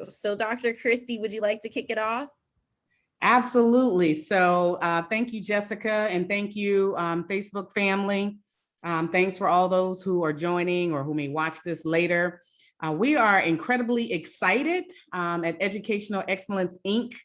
So Dr. Christie, would you like to kick it off? Absolutely. So thank you, Jessica, and thank you, Facebook family. Thanks for all those who are joining or who may watch this later. We are incredibly excited at Educational Excellence, Inc.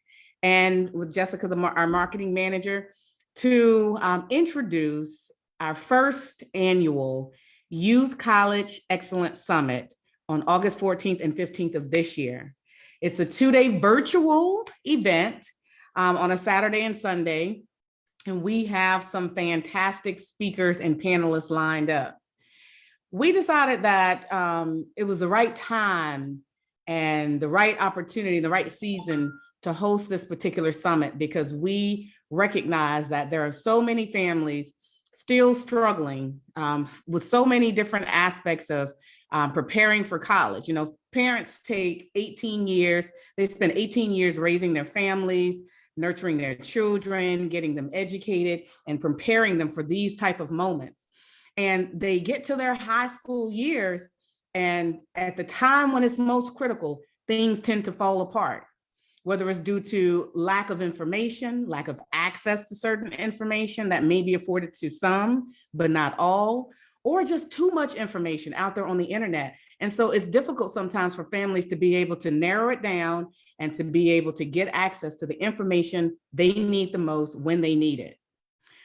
and with Jessica, our marketing manager, to introduce our first annual Youth College Excellence Summit on August 14th and 15th of this year. It's a 2-day virtual event on a Saturday and Sunday, and we have some fantastic speakers and panelists lined up. We decided that it was the right time and the right opportunity, the right season to host this particular summit because we recognize that there are so many families still struggling with so many different aspects of preparing for college. You know, parents take 18 years, they spend 18 years raising their families, nurturing their children, getting them educated, and preparing them for these type of moments. And they get to their high school years, and at the time when it's most critical, things tend to fall apart, whether it's due to lack of information, lack of access to certain information that may be afforded to some, but not all, or just too much information out there on the internet. And so it's difficult sometimes for families to be able to narrow it down and to be able to get access to the information they need the most when they need it.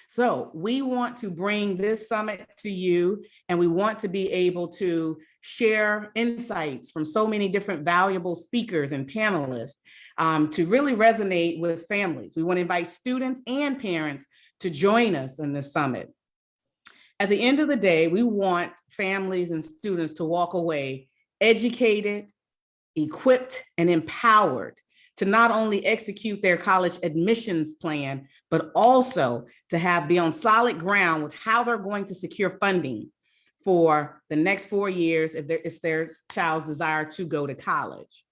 So we want to bring this summit to you, and we want to be able to share insights from so many different valuable speakers and panelists to really resonate with families. We want to invite students and parents to join us in this summit. At the end of the day, we want families and students to walk away educated, equipped, and empowered to not only execute their college admissions plan, but also to be on solid ground with how they're going to secure funding for the next 4 years if it's their child's desire to go to college.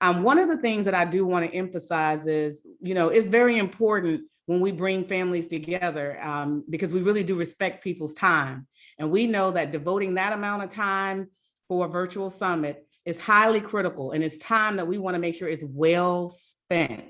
One of the things that I do want to emphasize is, you know, it's very important when we bring families together because we really do respect people's time. And we know that devoting that amount of time for a virtual summit is highly critical, and it's time that we want to make sure is well spent.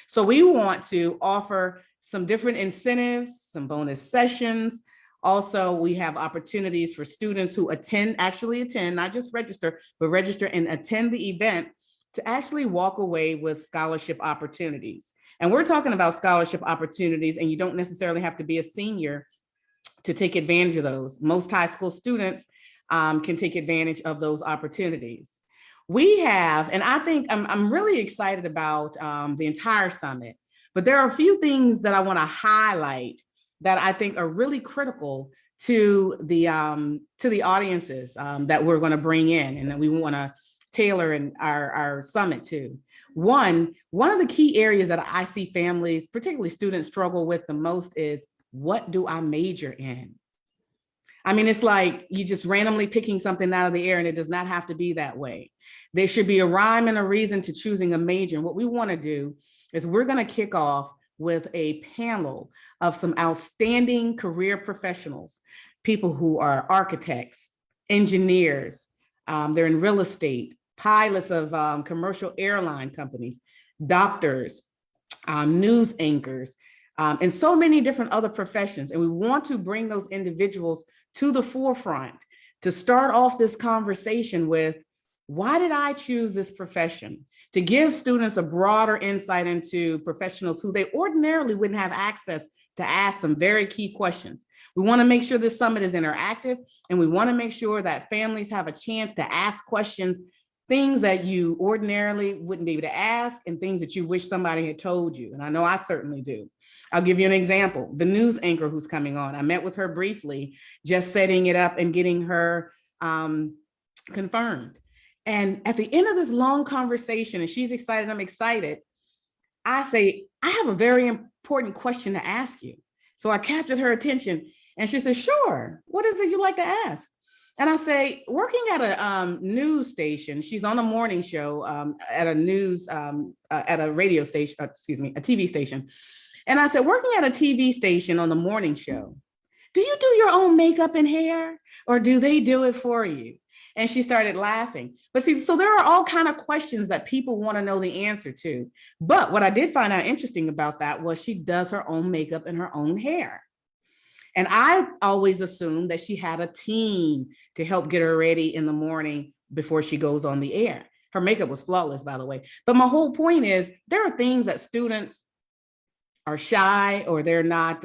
So we want to offer some different incentives, some bonus sessions. Also, we have opportunities for students who actually attend, not just register, but register and attend the event to actually walk away with scholarship opportunities. And we're talking about scholarship opportunities, and you don't necessarily have to be a senior to take advantage of those. Most high school students can take advantage of those opportunities. We have, and I think I'm really excited about the entire summit, but there are a few things that I want to highlight that I think are really critical to the audiences that we're going to bring in and that we want to tailor in our summit to. One of the key areas that I see families, particularly students, struggle with the most is, what do I major in? I mean, it's like you just randomly picking something out of the air, and it does not have to be that way. There should be a rhyme and a reason to choosing a major. And what we want to do is we're going to kick off with a panel of some outstanding career professionals, people who are architects, engineers, they're in real estate, pilots of commercial airline companies, doctors, news anchors, and so many different other professions. And we want to bring those individuals to the forefront to start off this conversation with, why did I choose this profession? To give students a broader insight into professionals who they ordinarily wouldn't have access to ask some very key questions. We want to make sure this summit is interactive, and we want to make sure that families have a chance to ask questions, things that you ordinarily wouldn't be able to ask, and things that you wish somebody had told you. And I know I certainly do. I'll give you an example. The news anchor who's coming on, I met with her briefly, just setting it up and getting her confirmed. And at the end of this long conversation, and she's excited, I'm excited, I say, I have a very important question to ask you. So I captured her attention, and she said, sure, what is it you'd like to ask? And I say, working at a news station, she's on a morning show at a news, at a radio station, a TV station. And I said, working at a TV station on the morning show, do you do your own makeup and hair, or do they do it for you? And she started laughing. But see, so there are all kind of questions that people want to know the answer to. But what I did find out interesting about that was she does her own makeup and her own hair. And I always assumed that she had a team to help get her ready in the morning before she goes on the air. Her makeup was flawless, by the way. But my whole point is there are things that students are shy or they're not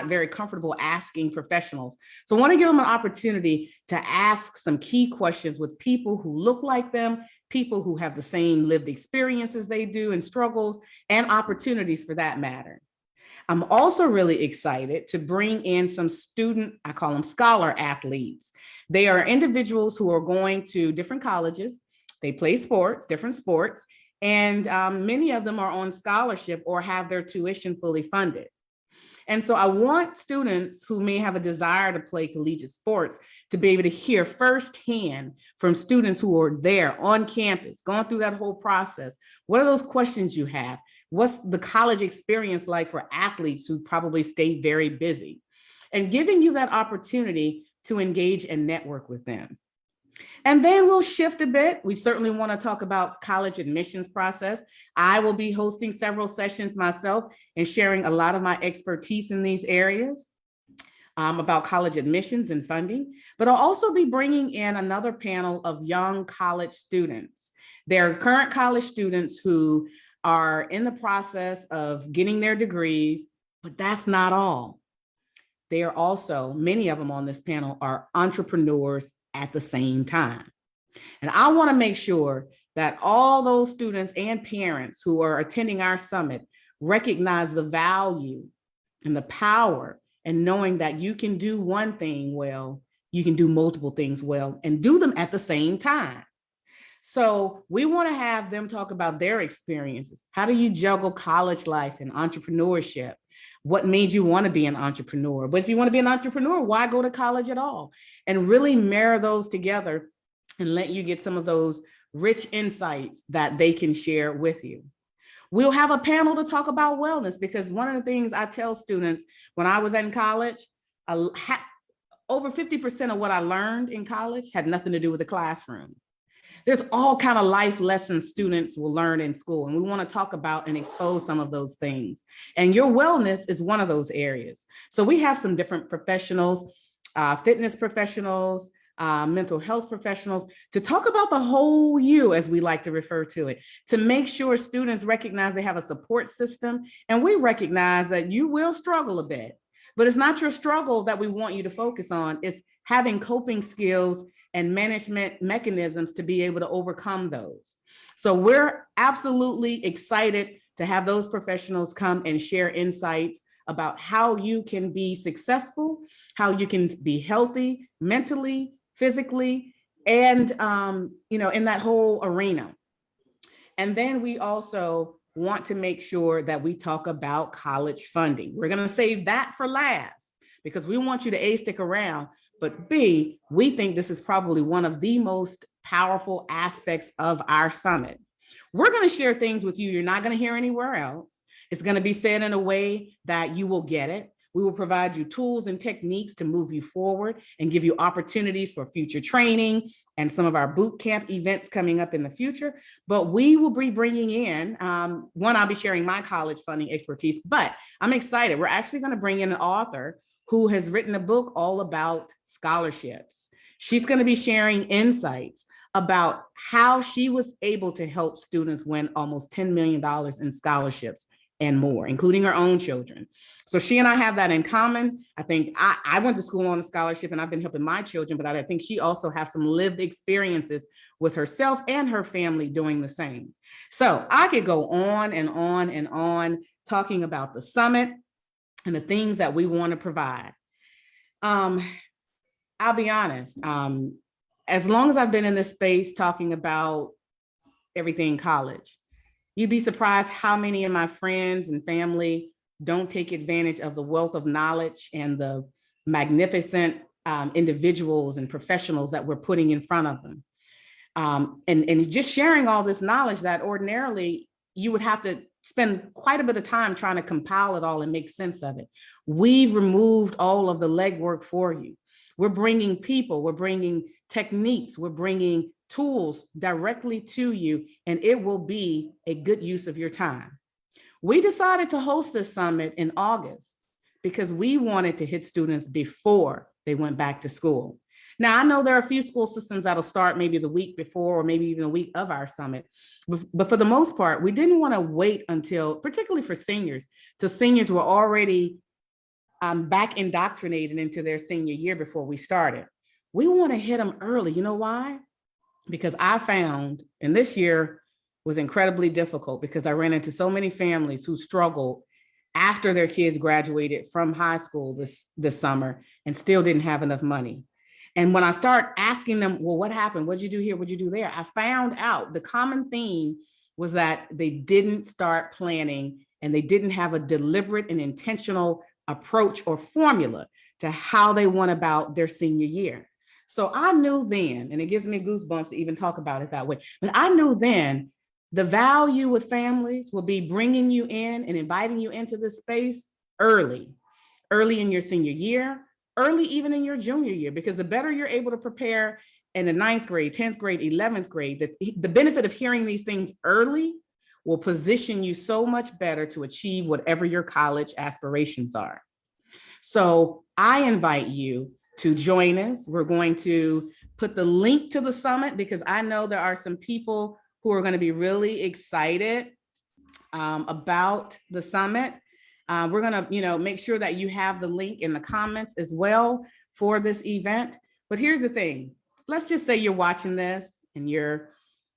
very comfortable asking professionals. So I want to give them an opportunity to ask some key questions with people who look like them, people who have the same lived experiences they do and struggles and opportunities for that matter. I'm also really excited to bring in some I call them scholar athletes. They are individuals who are going to different colleges. They play sports, different sports, and many of them are on scholarship or have their tuition fully funded. And so I want students who may have a desire to play collegiate sports to be able to hear firsthand from students who are there on campus, going through that whole process. What are those questions you have? What's the college experience like for athletes who probably stay very busy? And giving you that opportunity to engage and network with them. And then we'll shift a bit. We certainly want to talk about college admissions process. I will be hosting several sessions myself and sharing a lot of my expertise in these areas about college admissions and funding. But I'll also be bringing in another panel of young college students. They're current college students who are in the process of getting their degrees, but that's not all. They are also, many of them on this panel are entrepreneurs at the same time. And I want to make sure that all those students and parents who are attending our summit recognize the value and the power and knowing that you can do one thing well, you can do multiple things well and do them at the same time. So we want to have them talk about their experiences. How do you juggle college life and entrepreneurship? What made you want to be an entrepreneur? But if you want to be an entrepreneur, why go to college at all? And really marry those together and let you get some of those rich insights that they can share with you. We'll have a panel to talk about wellness because one of the things I tell students when I was in college, over 50% of what I learned in college had nothing to do with the classroom. There's all kind of life lessons students will learn in school, and we want to talk about and expose some of those things. And your wellness is one of those areas. So we have some different professionals, fitness professionals, mental health professionals, to talk about the whole you, as we like to refer to it, to make sure students recognize they have a support system. And we recognize that you will struggle a bit, but it's not your struggle that we want you to focus on. It's having coping skills and management mechanisms to be able to overcome those. So we're absolutely excited to have those professionals come and share insights about how you can be successful, how you can be healthy mentally, physically, and in that whole arena. And then we also want to make sure that we talk about college funding. We're going to save that for last because we want you to A, stick around, but B, we think this is probably one of the most powerful aspects of our summit. We're going to share things with you you're not going to hear anywhere else. It's going to be said in a way that you will get it. We will provide you tools and techniques to move you forward and give you opportunities for future training and some of our boot camp events coming up in the future. But we will be bringing in, I'll be sharing my college funding expertise, but I'm excited. We're actually going to bring in an author who has written a book all about scholarships. She's going to be sharing insights about how she was able to help students win almost $10 million in scholarships and more, including her own children. So she and I have that in common. I think I went to school on a scholarship and I've been helping my children, but I think she also has some lived experiences with herself and her family doing the same. So I could go on and on and on talking about the summit and the things that we want to provide. I'll be honest, as long as I've been in this space talking about everything college, you'd be surprised how many of my friends and family don't take advantage of the wealth of knowledge and the magnificent individuals and professionals that we're putting in front of them. And just sharing all this knowledge that ordinarily you would have to spend quite a bit of time trying to compile it all and make sense of it. We've removed all of the legwork for you. We're bringing people, we're bringing techniques. We're bringing tools directly to you, and it will be a good use of your time. We decided to host this summit in August because we wanted to hit students before they went back to school. Now, I know there are a few school systems that'll start maybe the week before or maybe even the week of our summit. But for the most part, we didn't want to wait until, particularly for seniors, till seniors were already back indoctrinated into their senior year before we started. We want to hit them early. You know why? Because I found, and this year was incredibly difficult because I ran into so many families who struggled after their kids graduated from high school this summer and still didn't have enough money. And when I start asking them, well, what happened? What'd you do here? What'd you do there? I found out the common theme was that they didn't start planning and they didn't have a deliberate and intentional approach or formula to how they went about their senior year. So I knew then, and it gives me goosebumps to even talk about it that way, but I knew then the value with families will be bringing you in and inviting you into this space early in your senior year, early even in your junior year, because the better you're able to prepare in the 9th grade, 10th grade, 11th grade, the benefit of hearing these things early will position you so much better to achieve whatever your college aspirations are. So I invite you to join us. We're going to put the link to the summit because I know there are some people who are going to be really excited about the summit. We're going to, make sure that you have the link in the comments as well for this event. But here's the thing. Let's just say you're watching this and you're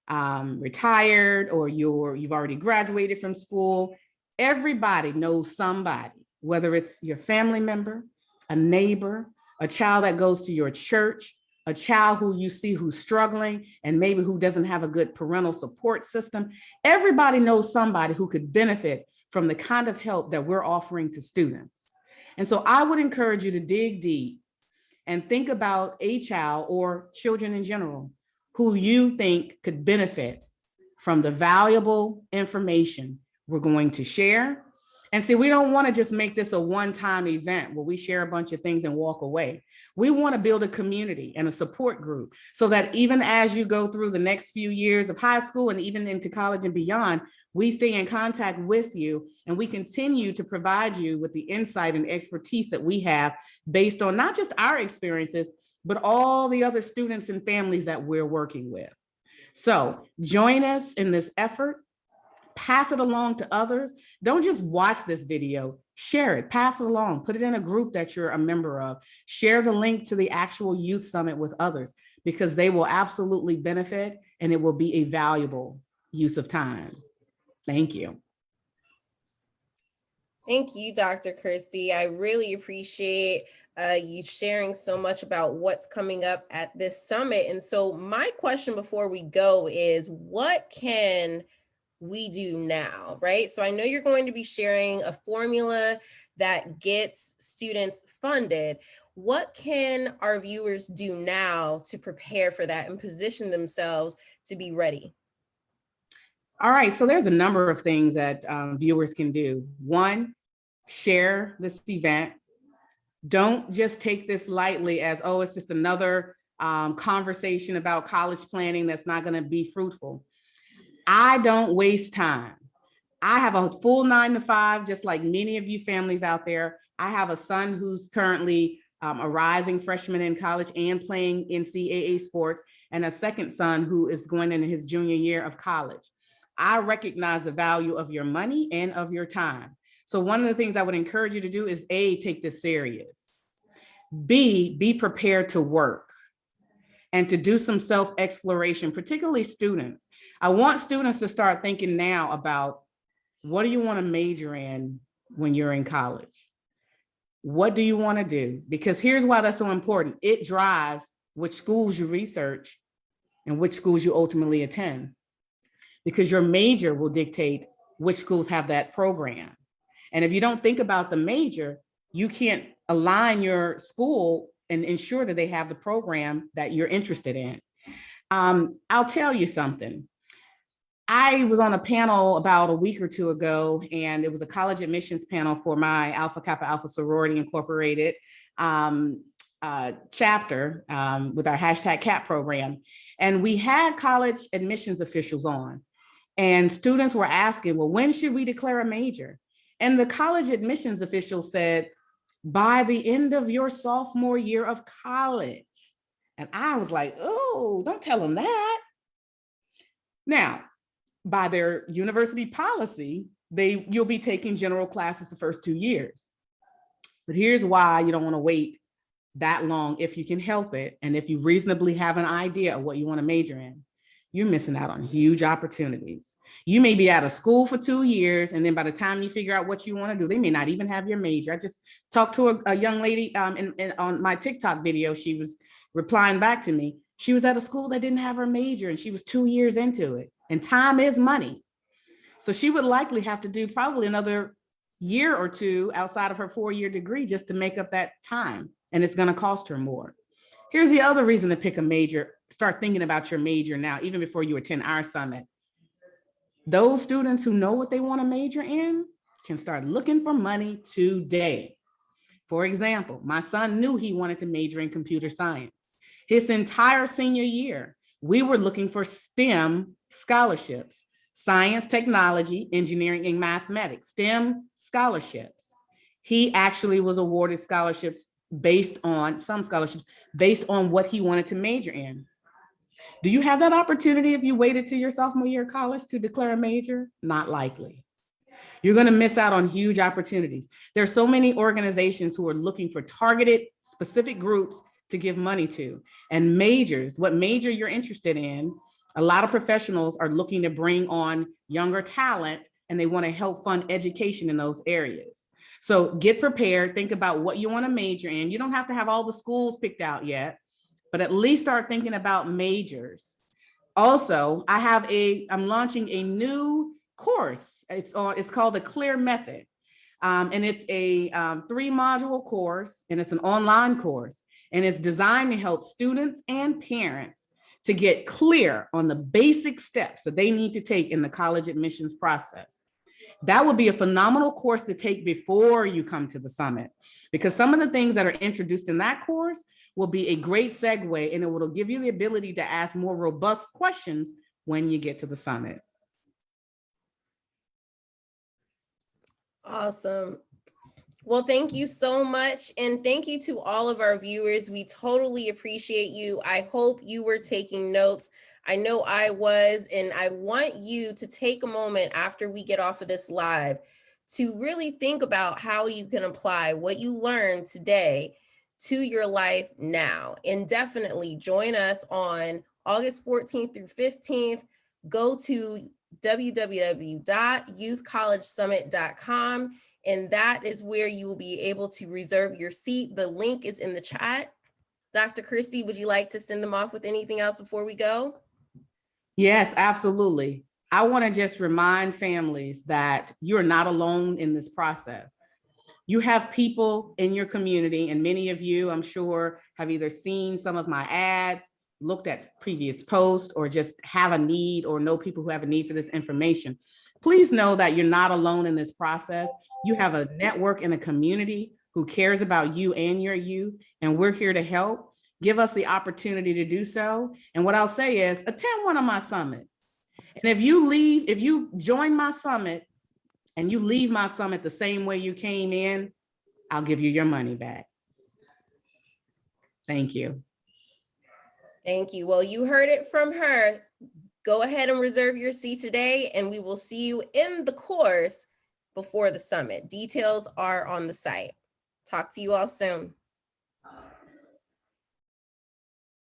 retired or you've already graduated from school. Everybody knows somebody, whether it's your family member, a neighbor, a child that goes to your church, a child who you see who's struggling and maybe who doesn't have a good parental support system. Everybody knows somebody who could benefit from the kind of help that we're offering to students. And so I would encourage you to dig deep and think about a child or children in general who you think could benefit from the valuable information we're going to share. And see, we don't want to just make this a one-time event where we share a bunch of things and walk away. We want to build a community and a support group so that even as you go through the next few years of high school and even into college and beyond, we stay in contact with you and we continue to provide you with the insight and expertise that we have based on not just our experiences, but all the other students and families that we're working with. So join us in this effort. Pass it along to others. Don't just watch this video, share it, pass it along, put it in a group that you're a member of, share the link to the actual youth summit with others because they will absolutely benefit and it will be a valuable use of time. Thank you. Thank you, Dr. Christie. I really appreciate you sharing so much about what's coming up at this summit. And so my question before we go is, what can we do now, right? So I know you're going to be sharing a formula that gets students funded. What can our viewers do now to prepare for that and position themselves to be ready? All right, so there's a number of things that viewers can do. One, share this event. Don't just take this lightly as, oh, it's just another conversation about college planning that's not going to be fruitful. I don't waste time. I have a full 9 to 5, just like many of you families out there. I have a son who's currently a rising freshman in college and playing NCAA sports, and a second son who is going into his junior year of college. I recognize the value of your money and of your time. So one of the things I would encourage you to do is A, take this serious. B, be prepared to work and to do some self-exploration, particularly students. I want students to start thinking now about, what do you want to major in when you're in college? What do you want to do? Because here's why that's so important. It drives which schools you research and which schools you ultimately attend. Because your major will dictate which schools have that program. And if you don't think about the major, you can't align your school and ensure that they have the program that you're interested in. I'll tell you something. I was on a panel about a week or two ago, and it was a college admissions panel for my Alpha Kappa Alpha Sorority Incorporated chapter with our hashtag CAP program. And we had college admissions officials on. And students were asking, well, when should we declare a major? And the college admissions official said, by the end of your sophomore year of college. And I was like, oh, don't tell them that. Now, by their university policy, you'll be taking general classes the first 2 years. But here's why you don't want to wait that long if you can help it. And if you reasonably have an idea of what you want to major in, you're missing out on huge opportunities. You may be out of school for 2 years, and then by the time you figure out what you want to do, they may not even have your major. I just talked to a young lady on my TikTok video. She was replying back to me. She was at a school that didn't have her major, and she was 2 years into it. And time is money. So she would likely have to do probably another year or two outside of her 4-year degree just to make up that time. And it's going to cost her more. Here's the other reason to pick a major. Start thinking about your major now, even before you attend our summit. Those students who know what they want to major in can start looking for money today. For example, my son knew he wanted to major in computer science. His entire senior year, we were looking for STEM scholarships, science, technology, engineering, and mathematics, STEM scholarships. He actually was awarded scholarships based on what he wanted to major in. Do you have that opportunity if you waited to your sophomore year of college to declare a major? Not likely. You're going to miss out on huge opportunities. There are so many organizations who are looking for targeted, specific groups to give money to. And majors, what major you're interested in, a lot of professionals are looking to bring on younger talent, and they want to help fund education in those areas. So get prepared, think about what you want to major in. You don't have to have all the schools picked out yet, but at least start thinking about majors. Also, I'm launching a new course. It's called the Clear Method. And it's a 3-module course, and it's an online course, and it's designed to help students and parents to get clear on the basic steps that they need to take in the college admissions process. That would be a phenomenal course to take before you come to the summit, because some of the things that are introduced in that course will be a great segue, and it will give you the ability to ask more robust questions when you get to the summit. Awesome. Well, thank you so much. And thank you to all of our viewers. We totally appreciate you. I hope you were taking notes. I know I was, and I want you to take a moment after we get off of this live to really think about how you can apply what you learned today to your life now. And definitely join us on August 14th through 15th. Go to www.youthcollegesummit.com, and that is where you will be able to reserve your seat. The link is in the chat. Dr. Christie, would you like to send them off with anything else before we go? Yes, absolutely. I want to just remind families that you're not alone in this process. You have people in your community, and many of you, I'm sure, have either seen some of my ads, looked at previous posts, or just have a need or know people who have a need for this information. Please know that you're not alone in this process. You have a network and a community who cares about you and your youth, and we're here to help. Give us the opportunity to do so. And what I'll say is attend one of my summits. And if you join my summit and you leave my summit the same way you came in, I'll give you your money back. Thank you. Thank you. Well, you heard it from her. Go ahead and reserve your seat today, and we will see you in the course before the summit. Details are on the site. Talk to you all soon.